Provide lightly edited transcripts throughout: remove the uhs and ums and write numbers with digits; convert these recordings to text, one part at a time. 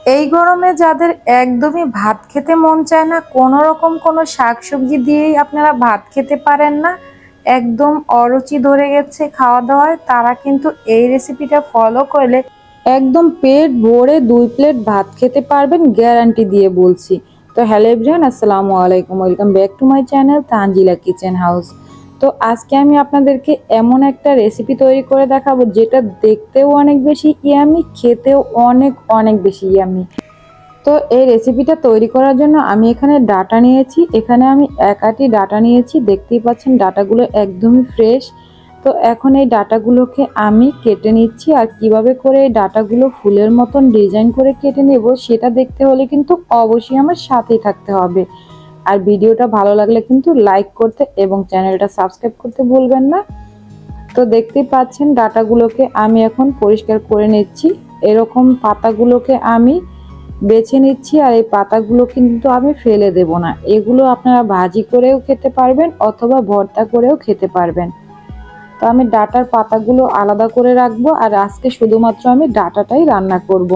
এই গরমে যাদের একদমই ভাত খেতে মন চায় না, কোনো রকম কোনো শাকসবজি দিয়েই আপনারা ভাত খেতে পারেন না, একদম অরুচি ধরে গেছে খাওয়া দাওয়ায়, তারা কিন্তু এই রেসিপিটা ফলো করলে একদম পেট ভরে 2 প্লেট ভাত খেতে পারবেন, গ্যারান্টি দিয়ে বলছি। তো হ্যালো এভরিওয়ান, আসসালামু আলাইকুম, welcome back to my channel Tanzila kitchen house. তো আজকে আমি আপনাদেরকে এমন একটা রেসিপি তৈরি করে দেখাবো যেটা দেখতেও অনেক বেশি ইয়ামি, খেতেও অনেক অনেক বেশি ইয়ামি। তো এই রেসিপিটা তৈরি করার জন্য আমি এখানে ডাটা নিয়েছি। এখানে আমি 1 আটি ডাটা নিয়েছি, দেখতেই পাচ্ছেন ডাটাগুলো একদমই ফ্রেশ। তো এখন এই ডাটাগুলোকে আমি কেটে নিচ্ছি, আর কিভাবে করে এই ডাটাগুলো ফুলের মতন ডিজাইন করে কেটে নেব সেটা দেখতে হলে কিন্তু অবশ্যই আমার সাথেই থাকতে হবে। আর ভিডিওটা ভালো লাগলে কিন্তু লাইক করতে এবং চ্যানেলটা সাবস্ক্রাইব করতে ভুলবেন না। তো দেখতেই পাচ্ছেন ডাটাগুলোকে আমি এখন পরিষ্কার করে নিচ্ছি। এরকম পাতাগুলোকে আমি বেছে নিচ্ছি, আর এই পাতাগুলো কিন্তু আমি ফেলে দেব না। এগুলো আপনারা ভাজি করেও খেতে পারবেন অথবা ভর্তা করেও খেতে পারবেন। তো আমি ডাটার পাতাগুলো আলাদা করে রাখবো, আর আজকে শুধুমাত্র আমি ডাটাটাই রান্না করব।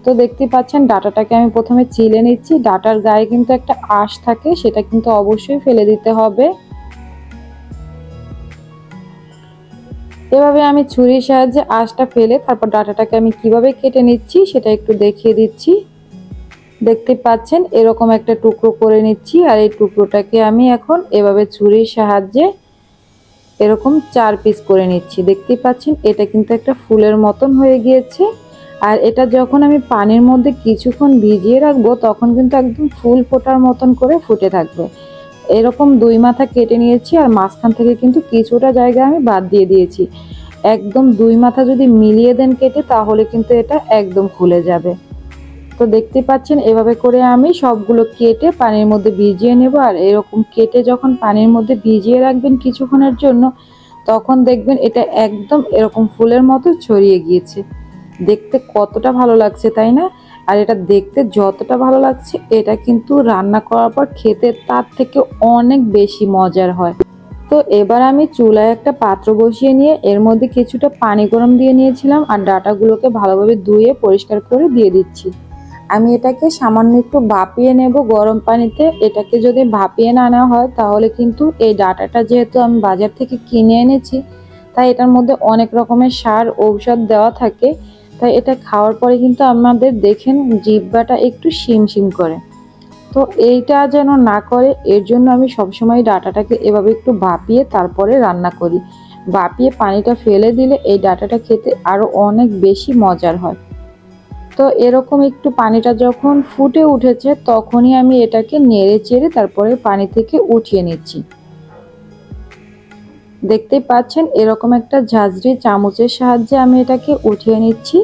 তো দেখতে পাচ্ছেন ডাটাটাকে আমি প্রথমে চিলে নিচ্ছি। ডাটার গায়ে কিন্তু একটা আঁশ থাকে, সেটা কিন্তু অবশ্যই ফেলে দিতে হবে। এভাবে আমি ছুরির সাহায্যে আঁশটা ফেলে তারপর ডাটাটাকে আমি কিভাবে কেটে নিচ্ছি সেটা একটু দেখিয়ে দিচ্ছি। দেখতে পাচ্ছেন এরকম একটা টুকরো করে নিচ্ছি, আর এই টুকরোটাকে আমি এখন এভাবে ছুরির সাহায্যে এরকম 4 পিস করে নিচ্ছি। দেখতেই পাচ্ছেন এটা কিন্তু একটা ফুলের মতন হয়ে গিয়েছে। আর এটা যখন আমি পানির মধ্যে কিছুক্ষণ ভিজিয়ে রাখবো তখন কিন্তু একদম ফুল ফোটার মতন করে ফুটে থাকবে। এরকম 2 মাথা কেটে নিয়েছি, আর মাঝখান থেকে কিন্তু কিছুটা জায়গা আমি বাদ দিয়ে দিয়েছি। একদম 2 মাথা যদি মিলিয়ে দেন কেটে, তাহলে কিন্তু এটা একদম খুলে যাবে। তো দেখতে পাচ্ছেন এভাবে করে আমি সবগুলো কেটে পানির মধ্যে ভিজিয়ে নেব। আর এরকম কেটে যখন পানির মধ্যে ভিজিয়ে রাখবেন কিছুক্ষণের জন্য, তখন দেখবেন এটা একদম এরকম ফুলের মতো ছড়িয়ে গিয়েছে। দেখতে কতটা ভালো লাগছে তাই না? আর এটা দেখতে যতটা ভালো লাগছে, এটা কিন্তু রান্না করার পর খেতে তার থেকে অনেক বেশি মজার হয়। তো এবার আমি চুলায় একটা পাত্র বসিয়ে নিয়ে এর মধ্যে কিছুটা পানি গরম দিয়ে নিয়েছিলাম, আর ডাটাগুলোকে ভালোভাবে ধুয়ে পরিষ্কার করে দিয়ে দিচ্ছি। আমি এটাকে সামান্য একটু ভাপিয়ে নেব গরম পানিতে। এটাকে যদি ভাপিয়ে না নেওয়া হয় তাহলে কিন্তু এই ডাটাটা, যেহেতু আমি বাজার থেকে কিনে এনেছি, তাই এটার মধ্যে অনেক রকমের সার ঔষধ দেওয়া থাকে। তাই এটা খাওয়ার পরে কিন্তু আমাদের দেখেন জিহ্বাটা একটু শিমশিম করে। তো এইটা যেন না করে, এর জন্য আমি সবসময় ডাটাটাকে এভাবে একটু ভাপিয়ে তারপরে রান্না করি। ভাপিয়ে পানিটা ফেলে দিলে এই ডাটাটা খেতে আরও অনেক বেশি মজার হয়। তো এরকম একটু পানিটা যখন ফুটে উঠেছে তখনই আমি এটাকে নেড়ে চেড়ে তারপরে পানি থেকে উঠিয়ে নিচ্ছি। দেখতেই পাচ্ছেন এরকম একটা ঝাঁঝরি চামচের সাহায্যে আমি এটাকে উঠিয়ে নিচ্ছি।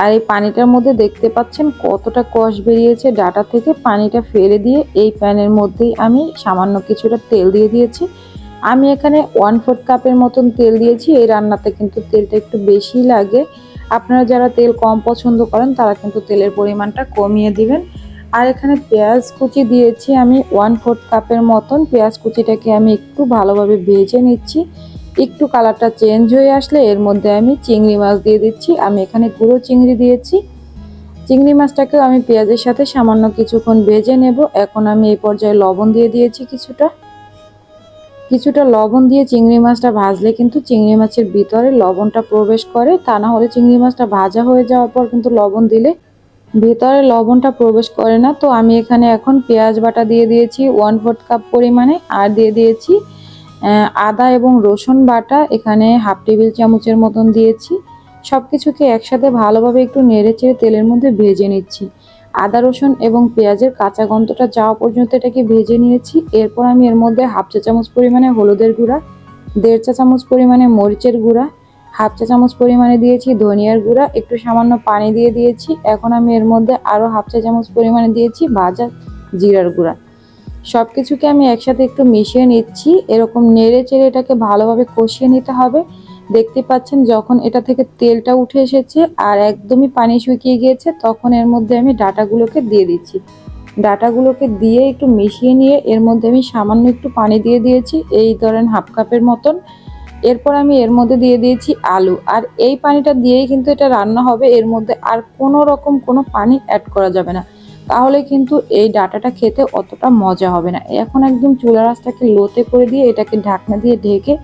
আর এই পানিটার মধ্যে দেখতে পাচ্ছেন কতটা কষ বেরিয়েছে ডাটা থেকে। পানিটা ফেলে দিয়ে এই প্যানের মধ্যেই আমি সামান্য কিছুটা তেল দিয়ে দিয়েছি। আমি এখানে 1/4 কাপের মতন তেল দিয়েছি। এই রান্নাতে কিন্তু তেলটা একটু বেশি লাগে। আপনারা যারা তেল কম পছন্দ করেন তারা কিন্তু তেলের পরিমাণটা কমিয়ে দিবেন। আর এখানে পেঁয়াজ কুচি দিয়েছি আমি 1/4 কাপের মতন। পেঁয়াজ কুচিটাকে আমি একটু ভালোভাবে ভেজে নিচ্ছি। একটু কালারটা চেঞ্জ হয়ে আসলে এর মধ্যে আমি চিংড়ি মাছ দিয়ে দিচ্ছি। আমি এখানে পুরো চিংড়ি দিয়েছি। চিংড়ি মাছটাকেও আমি পেঁয়াজের সাথে সামান্য কিছুক্ষণ ভেজে নেব। এখন আমি এই পর্যায়ে লবণ দিয়ে দিয়েছি কিছুটা লবণ দিয়ে চিংড়ি মাছটা ভাজলে কিন্তু চিংড়ি মাছের ভিতরে লবণটা প্রবেশ করে, তা না হলে চিংড়ি মাছটা ভাজা হয়ে যাওয়ার পর কিন্তু লবণ দিলে ভিতরে লবণটা প্রবেশ করে না। তো আমি এখানে এখন পেঁয়াজ বাটা দিয়ে দিয়েছি 1/4 কাপ পরিমাণে, আর দিয়ে দিয়েছি আদা এবং রসুন বাটা এখানে 1/2 টেবিল চামচের মতন দিয়েছি। সব কিছুকে একসাথে ভালোভাবে একটু নেড়ে চেড়ে তেলের মধ্যে ভেজে নিচ্ছি। আদা রসুন এবং পেঁয়াজের কাঁচা গন্ধটা যাওয়া পর্যন্ত এটাকে ভেজে নিয়েছি। এরপর আমি এর মধ্যে 1/2 চা চামচ পরিমাণে হলুদের গুঁড়া, 1/2 চা চামচ পরিমাণে মরিচের গুঁড়া, 1/2 চা চামচ পরিমাণে দিয়েছি ধনিয়ার গুঁড়া, একটু সামান্য পানি দিয়ে দিয়েছি। এখন আমি এর মধ্যে আরও 1/2 চা চামচ পরিমাণে দিয়েছি ভাজা জিরার গুঁড়া। সব কিছুকে আমি একসাথে একটু মিশিয়ে নিচ্ছি। এরকম নেড়ে চেড়ে এটাকে ভালোভাবে কষিয়ে নিতে হবে। দেখতে পাচ্ছেন যখন এটা থেকে তেলটা উঠে এসেছে আর একদমই পানি শুকিয়ে গিয়েছে, তখন এর মধ্যে আমি ডাটাগুলোকে দিয়ে দিচ্ছি। ডাটাগুলোকে দিয়ে একটু মিশিয়ে নিয়ে এর মধ্যে আমি সামান্য একটু পানি দিয়ে দিয়েছি, এই ধরেন 1/2 কাপের মতন। এরপর আমি এর মধ্যে দিয়ে দিয়েছি আলু, আর এই পানিটা দিয়েই কিন্তু এটা রান্না হবে। এর মধ্যে আর কোনো রকম কোনো পানি অ্যাড করা যাবে না, তাহলে কিন্তু এই ডাঁটাটা খেতে অতটা মজা হবে না। এখন একদম চুলার আঁচটাকে লোতে করে দিয়ে এটাকে ঢাকনা দিয়ে ঢেকে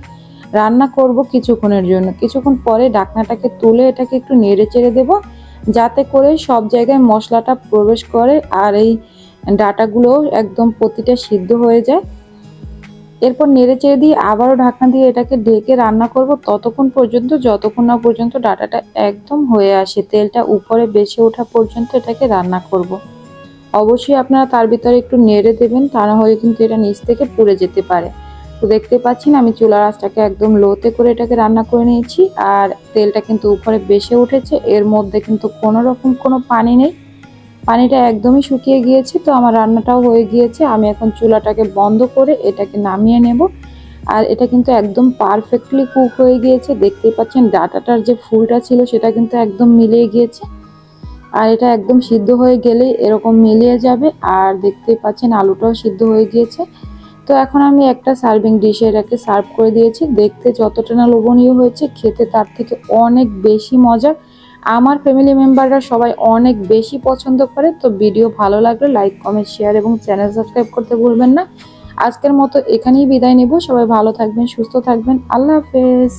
রান্না করব কিছুক্ষণের জন্য। কিছুক্ষণ পরে ঢাকনাটাকে তুলে এটাকে একটু নেড়ে চেড়ে দেবো, যাতে করে সব জায়গায় মশলাটা প্রবেশ করে আর এই ডাঁটাগুলোও একদম প্রতিটা সিদ্ধ হয়ে যায়। এরপর নেড়ে চেড়ে দিয়ে আবারও ঢাকনা দিয়ে এটাকে ঢেকে রান্না করব ততক্ষণ পর্যন্ত যতক্ষণ না পর্যন্ত ডাঁটাটা একদম হয়ে আসে, তেলটা উপরে ভেসে ওঠা পর্যন্ত এটাকে রান্না করব। অবশ্যই আপনারা তার ভিতরে একটু নেড়ে দেবেন, তা না হলে কিন্তু এটা নিচ থেকে পুড়ে যেতে পারে। তো দেখতে পাচ্ছেন আমি চুলার আঁচটাকে একদম লোতে করে এটাকে রান্না করে নিয়েছি, আর তেলটা কিন্তু উপরে ভেসে উঠেছে। এর মধ্যে কিন্তু কোনো রকম কোনো পানি নেই, পানিটা একদমই শুকিয়ে গিয়েছে। তো আমার রান্নাটাও হয়ে গিয়েছে, আমি এখন চুলাটাকে বন্ধ করে এটাকে নামিয়ে নেব। আর এটা কিন্তু একদম পারফেক্টলি কুক হয়ে গিয়েছে, দেখতেই পাচ্ছেন ডাটাটার যে ফুলটা ছিল সেটা কিন্তু একদম মিলিয়ে গিয়েছে। আর এটা একদম সিদ্ধ হয়ে গেলেই এরকম মিলিয়ে যাবে, আর দেখতেই পাচ্ছেন আলুটাও সিদ্ধ হয়ে গিয়েছে। তো এখন আমি একটা সার্ভিং ডিশে এটাকে সার্ভ করে দিয়েছি। দেখতে যতটা না লোভনীয় হয়েছে, খেতে তার থেকে অনেক বেশি মজার। আমার ফ্যামিলি মেম্বাররা সবাই অনেক বেশি পছন্দ করে। তো ভিডিও ভালো লাগলে লাইক, কমেন্ট, শেয়ার এবং চ্যানেল সাবস্ক্রাইব করতে ভুলবেন না। আজকের মতো এখানেই বিদায় নেব। সবাই ভালো থাকবেন, সুস্থ থাকবেন। আল্লাহ হাফেজ।